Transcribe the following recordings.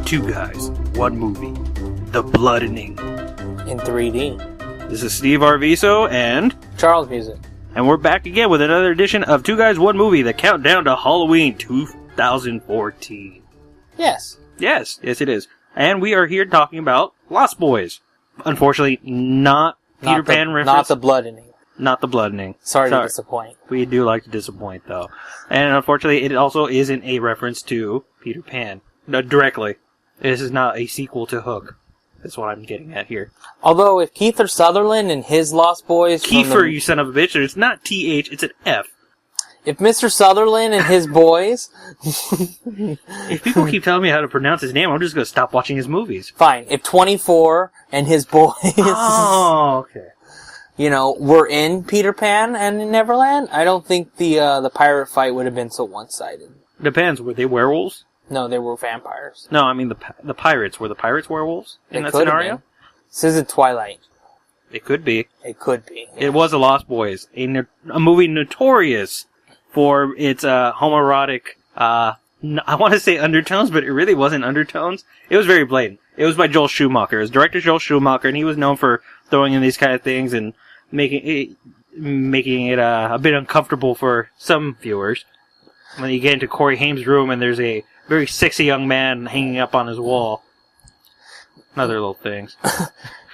Two Guys, One Movie, The Bloodening. In 3D. This is Steve Arviso and Charles Musick. And we're back again with another edition of Two Guys, One Movie, the countdown to Halloween 2014. Yes. Yes, it is. And we are here talking about Lost Boys. Unfortunately, not Peter Pan reference. Not the bloodening. Not the bloodening. Sorry to disappoint. We do like to disappoint, though. And unfortunately, it also isn't a reference to Peter Pan. No, directly. This is not a sequel to Hook. That's what I'm getting at here. Although, if Kiefer Sutherland and his Lost Boys... Kiefer, you son of a bitch. It's not T-H, it's an F. If Mr. Sutherland and his boys... If people keep telling me how to pronounce his name, I'm just going to stop watching his movies. Fine. If 24 and his boys... Oh, okay. You know, were in Peter Pan and in Neverland, I don't think the pirate fight would have been so one-sided. Depends. Were they werewolves? No, they were vampires. No, I mean the pirates. Were the pirates werewolves in that scenario? This isn't Twilight. It could be. It could be. Yeah. It was a Lost Boys, a movie notorious for its homoerotic, I want to say undertones, but it really wasn't undertones. It was very blatant. It was by Joel Schumacher. It was director Joel Schumacher, and he was known for throwing in these kind of things and making it a bit uncomfortable for some viewers. When you get into Corey Haim's room and there's a very sexy young man hanging up on his wall. Other little things.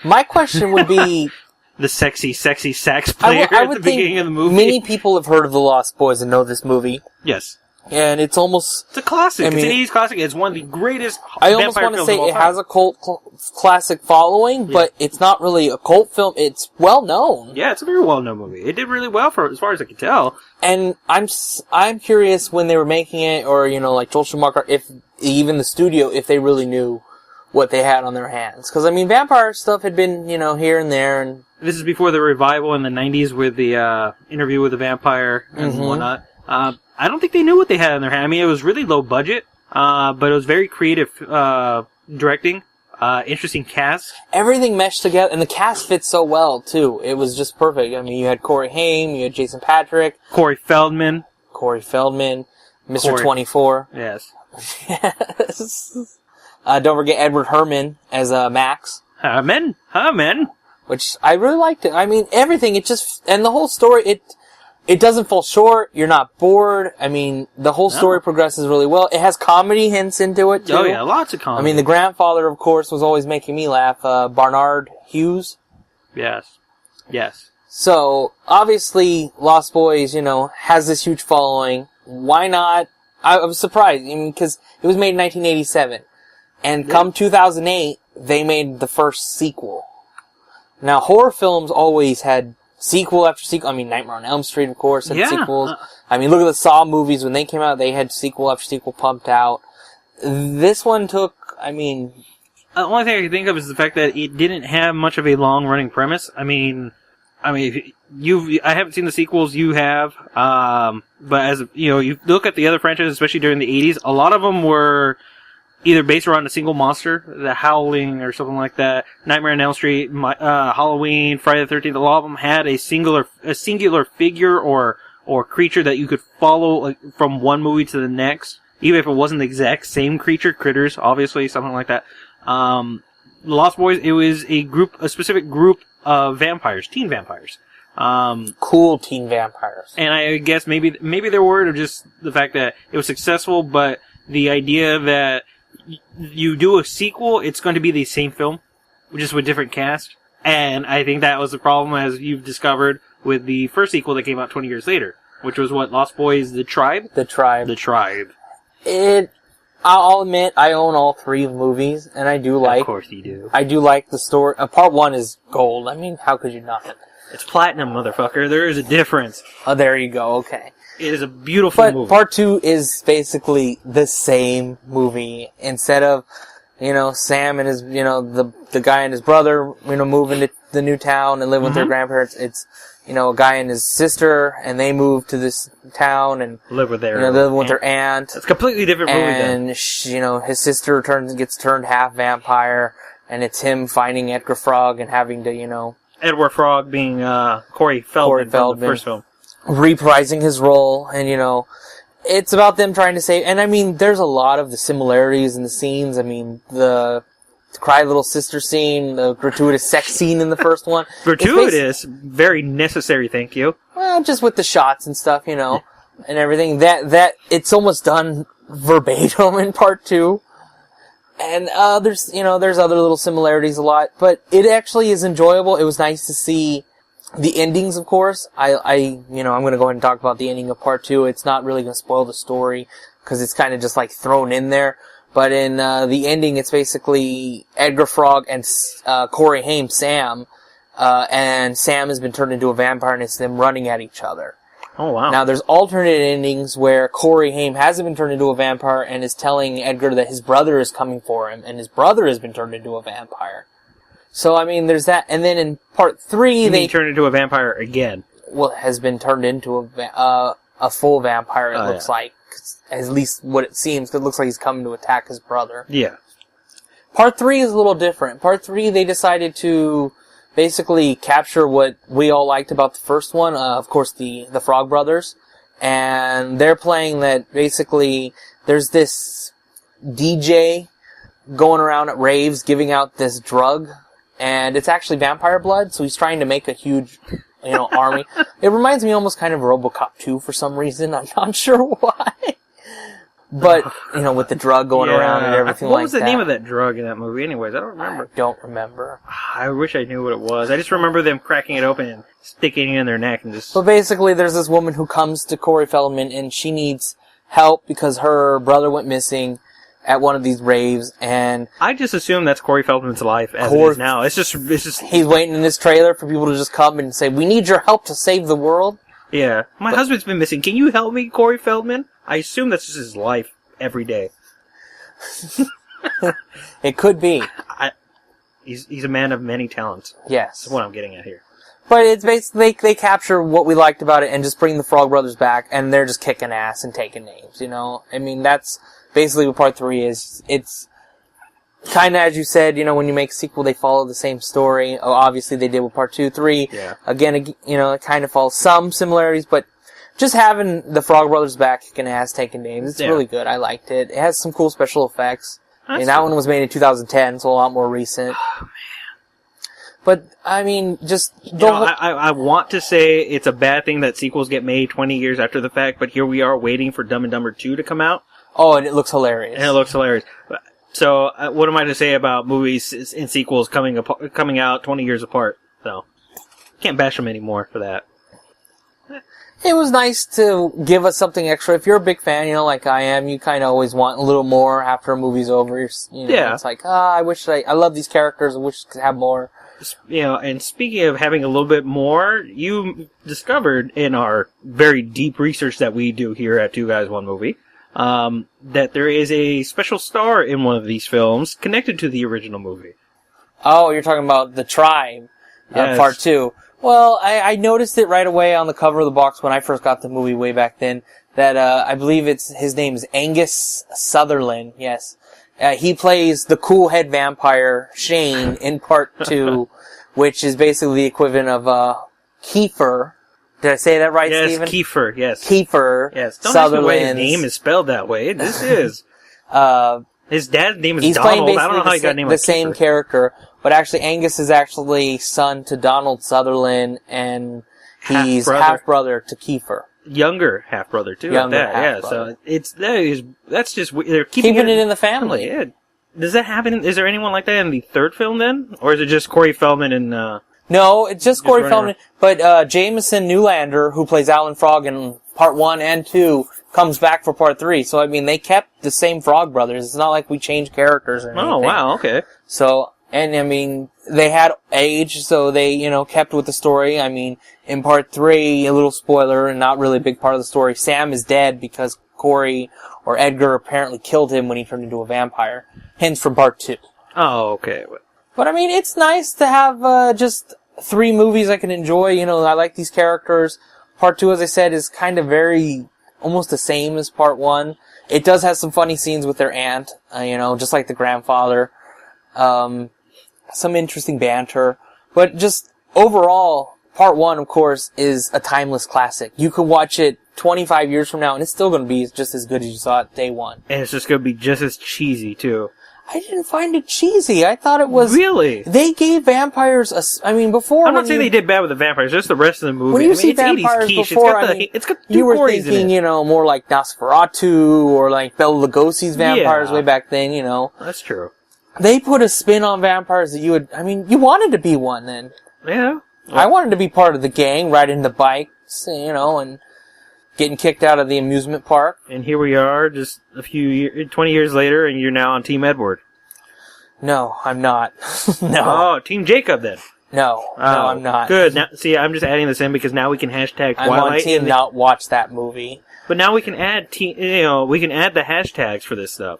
My question would be... the sexy sax player at the beginning of the movie. Many people have heard of The Lost Boys and know this movie. Yes. And it's almost... It's a classic. It's an 80s classic. It's one of the greatest I almost want to say it has a cult classic following, but it's not really a cult film. It's well known. Yeah, it's a very well known movie. It did really well for as far as I can tell. And I'm curious when they were making it, or like Joel Schumacher, if even the studio, if they really knew what they had on their hands. Because vampire stuff had been here and there, and this is before the revival in the 90s with the Interview with the Vampire and whatnot. I don't think they knew what they had in their hand. I mean, it was really low budget, but it was very creative directing, interesting cast. Everything meshed together, and the cast fit so well, too. It was just perfect. I mean, you had Corey Haim, you had Jason Patric. Corey Feldman. Mr. 24. Yes. Yes. Don't forget Edward Herrmann as Max. Herman. Which I really liked it. I mean, everything, and the whole story, it doesn't fall short. You're not bored. I mean, the whole story progresses really well. It has comedy hints into it, too. Oh, yeah, lots of comedy. I mean, the grandfather, of course, was always making me laugh. Barnard Hughes. Yes. So, obviously, Lost Boys, has this huge following. Why not? I was surprised, because it was made in 1987. And come 2008, they made the first sequel. Now, horror films always had sequel after sequel. I mean, Nightmare on Elm Street, of course, had sequels. I mean, look at the Saw movies. When they came out, they had sequel after sequel pumped out. This one took, the only thing I can think of is the fact that it didn't have much of a long-running premise. I haven't seen the sequels, you have, but as, you look at the other franchises, especially during the 80s, a lot of them were either based around a single monster, The Howling or something like that, Nightmare on Elm Street, Halloween, Friday the 13th, a lot of them had a singular figure or creature that you could follow from one movie to the next, even if it wasn't the exact same creature, critters, obviously, something like that. The Lost Boys, it was a specific group of vampires, teen vampires. Cool teen vampires. And I guess maybe they're worried of just the fact that it was successful, but the idea that you do a sequel, it's going to be the same film, just with different cast. And I think that was the problem, as you've discovered, with the first sequel that came out 20 years later, which was what, Lost Boys, The Tribe? The Tribe. I'll admit, I own all three movies, and I do like... Of course you do. I do like the story. Part 1 is gold. I mean, how could you not? It's platinum, motherfucker. There is a difference. Oh, there you go. Okay. It is a beautiful movie. But Part 2 is basically the same movie. Instead of, Sam and his, the guy and his brother, moving to the new town and live with their grandparents, it's, a guy and his sister, and they move to this town and live with their aunt. It's a completely different movie. And, his sister gets turned half vampire, and it's him finding Edgar Frog and having to, Edward Frog being Corey Feldman from the first film. Reprising his role, and it's about them trying to save, and I mean, there's a lot of the similarities in the scenes. I mean, the cry little sister scene, the gratuitous sex scene in the first one. Gratuitous, very necessary, thank you. Well, just with the shots and stuff, you know, and everything. That it's almost done verbatim in part 2. And there's other little similarities a lot, but it actually is enjoyable. It was nice to see the endings, of course. I'm going to go ahead and talk about the ending of part 2. It's not really going to spoil the story because it's kind of just like thrown in there. But in the ending, it's basically Edgar Frog and Corey Haim, Sam, and Sam has been turned into a vampire, and it's them running at each other. Oh, wow. Now, there's alternate endings where Corey Haim hasn't been turned into a vampire and is telling Edgar that his brother is coming for him, and his brother has been turned into a vampire. So, I mean, there's that. And then in part 3, they turn into a vampire again. Well, has been turned into a full vampire, it looks like. At least what it seems. It looks like he's coming to attack his brother. Yeah. Part 3 is a little different. Part 3, they decided to basically capture what we all liked about the first one. Of course, the Frog Brothers. And they're playing that basically there's this DJ going around at raves giving out this drug. And it's actually vampire blood, so he's trying to make a huge, army. It reminds me almost kind of RoboCop 2 for some reason. I'm not sure why. But, with the drug going around and everything like that. What was the name of that drug in that movie anyways? I don't remember. I don't remember. I wish I knew what it was. I just remember them cracking it open and sticking it in their neck and just... But basically, there's this woman who comes to Corey Feldman and she needs help because her brother went missing at one of these raves, and... I just assume that's Corey Feldman's life as it is now. It's just... He's waiting in this trailer for people to just come and say, we need your help to save the world. Yeah. My husband's been missing. Can you help me, Corey Feldman? I assume that's just his life every day. It could be. He's a man of many talents. Yes. That's what I'm getting at here. But it's basically, they capture what we liked about it and just bring the Frog Brothers back, and they're just kicking ass and taking names, I mean, that's basically what part 3 is. It's kind of, as you said, when you make a sequel, they follow the same story. Oh, obviously, they did with part 2, 3. Yeah. Again, it kind of follows some similarities, but just having the Frog Brothers back kicking ass, taking names, it's really good. I liked it. It has some cool special effects. That one was made in 2010, so a lot more recent. Oh, man. But, I mean, just... I want to say it's a bad thing that sequels get made 20 years after the fact, but here we are waiting for Dumb and Dumber 2 to come out. Oh, and it looks hilarious. So, what am I to say about movies and sequels coming out 20 years apart? So, can't bash them anymore for that. It was nice to give us something extra. If you're a big fan, like I am, you kind of always want a little more after a movie's over. Yeah. It's like, I wish I love these characters. I wish I could have more. And speaking of having a little bit more, you discovered in our very deep research that we do here at Two Guys, One Movie, that there is a special star in one of these films connected to the original movie. Oh, you're talking about The Tribe, yes. Part 2. Well, I noticed it right away on the cover of the box when I first got the movie way back then, that I believe his name is Angus Sutherland, yes. He plays the cool head vampire, Shane, in part 2, which is basically the equivalent of Kiefer. Did I say that right, Stephen? Yes, Kiefer, yes. Kiefer. Yes, don't ask me why his name is spelled that way. This is. His dad's name is Donald. I don't know how he got named like the same character, but actually Angus is actually son to Donald Sutherland, and he's half-brother to Kiefer. Younger half-brother, too. So that's just, they're keeping it in the family. Yeah. Does that happen? Is there anyone like that in the third film then? Or is it just Corey Feldman and, No, it's just Corey Feldman, but Jameson Newlander, who plays Alan Frog in part 1 and 2, comes back for part 3. So, I mean, they kept the same Frog Brothers. It's not like we changed characters or anything. Oh, wow, okay. So, and I mean, they had age, so they, kept with the story. I mean, in part 3, a little spoiler, and not really a big part of the story, Sam is dead because Corey or Edgar apparently killed him when he turned into a vampire. Hence from part 2. Oh, okay. But I mean, it's nice to have, just 3 movies I can enjoy. I like these characters. Part 2, as I said, is kind of almost the same as part 1. It does have some funny scenes with their aunt, just like the grandfather. Some interesting banter. But just overall, part 1, of course, is a timeless classic. You can watch it 25 years from now, and it's still going to be just as good as you saw it day one. And it's just going to be just as cheesy, too. I didn't find it cheesy. I thought it was... Really? They gave vampires before... I'm not saying they did bad with the vampires, just the rest of the movie. When you see vampires before, it's got you were Corys thinking, in it. more like Nosferatu, or like Bela Lugosi's vampires way back then, That's true. They put a spin on vampires that you wanted to be one then. Yeah. I wanted to be part of the gang, riding the bikes, and getting kicked out of the amusement park. And here we are, just 20 years later, and you're now on Team Edward. No, I'm not. No. Oh, Team Jacob then. No, I'm not. Good. Now, see, I'm just adding this in because now we can hashtag I'm Twilight. on team not watch that movie. But now we can add we can add the hashtags for this stuff.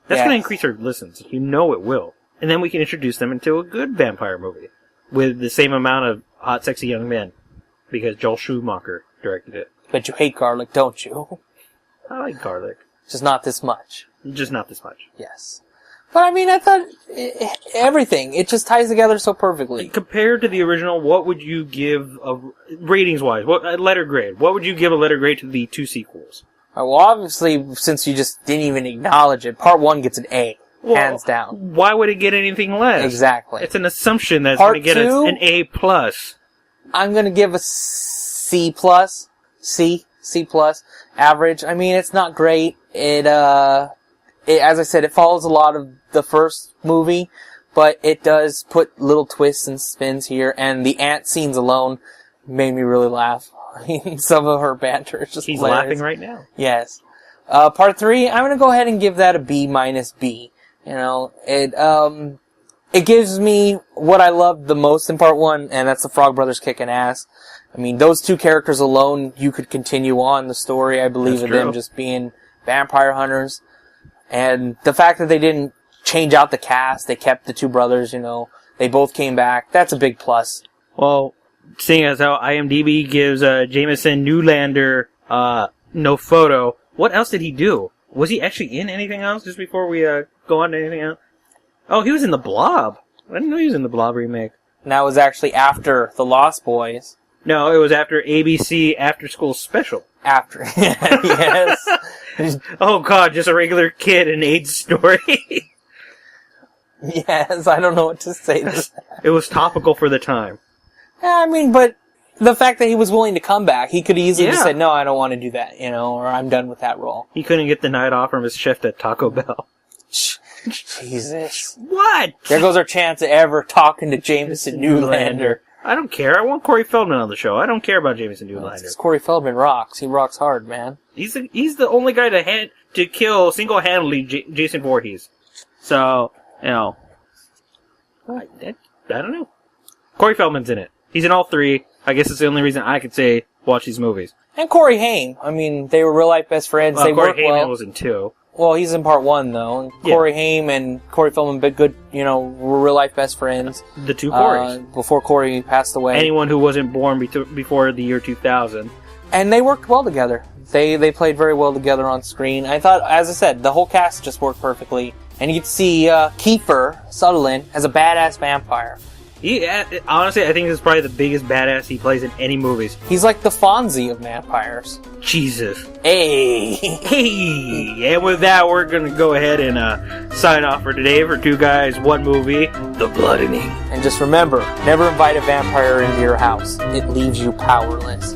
That's going to increase our listens. It will. And then we can introduce them into a good vampire movie with the same amount of hot, sexy young men because Joel Schumacher directed it. But you hate garlic, don't you? I like garlic. Just not this much. Just not this much. Yes. But I thought everything, it just ties together so perfectly. Compared to the original, what would you give, ratings-wise, a letter grade? What would you give a letter grade to the two sequels? Well, obviously, since you just didn't even acknowledge it, part 1 gets an A, hands down. Why would it get anything less? Exactly. It's an assumption that it's going to get an A+. I'm going to give a C+, average. It's not great. It, as I said, it follows a lot of the first movie, but it does put little twists and spins here, and the ant scenes alone made me really laugh. Some of her banter is just He's hilarious. laughing right now. Yes. Part 3, I'm gonna go ahead and give that a B-. It gives me what I loved the most in part 1, and that's the Frog Brothers kicking ass. Those two characters alone, you could continue on the story, I believe, That's of true. them just being vampire hunters. And the fact that they didn't change out the cast, they kept the two brothers, they both came back, that's a big plus. Well, seeing as how IMDb gives Jameson Newlander no photo, what else did he do? Was he actually in anything else just before we go on to anything else? Oh, he was in The Blob. I didn't know he was in The Blob remake. And that was actually after The Lost Boys. No, it was after ABC After School Special. After. Yes. Oh god, just a regular kid in AIDS story. Yes, I don't know what to say to that. It was topical for the time. But the fact that he was willing to come back, he could easily just Yeah. say, no, I don't want to do that, or I'm done with that role. He couldn't get the night off from his shift at Taco Bell. Jesus. What? There goes our chance of ever talking to Jameson Newlander. I don't care. I want Corey Feldman on the show. I don't care about Jameson Newlander. Because Corey Feldman rocks. He rocks hard, man. He's the only guy to kill single-handedly Jason Voorhees. So, I don't know. Corey Feldman's in it. He's in all three. I guess it's the only reason I could say watch these movies. And Corey Haim. They were real-life best friends. They Corey work Haim well. was in 2. Well, he's in part 1, though. And Yeah. Corey Haim and Corey Feldman, been good, were real-life best friends. The two Coreys. Before Corey passed away. Anyone who wasn't born before the year 2000. And they worked well together. They played very well together on screen. I thought, as I said, the whole cast just worked perfectly. And you get to see Kiefer Sutherland as a badass vampire. Honestly, I think this is probably the biggest badass he plays in any movies. He's like the Fonzie of vampires. Jesus. Hey! Hey! And with that, we're going to go ahead and sign off for today for Two Guys, One Movie, The Bloodening. And just remember, never invite a vampire into your house. It leaves you powerless.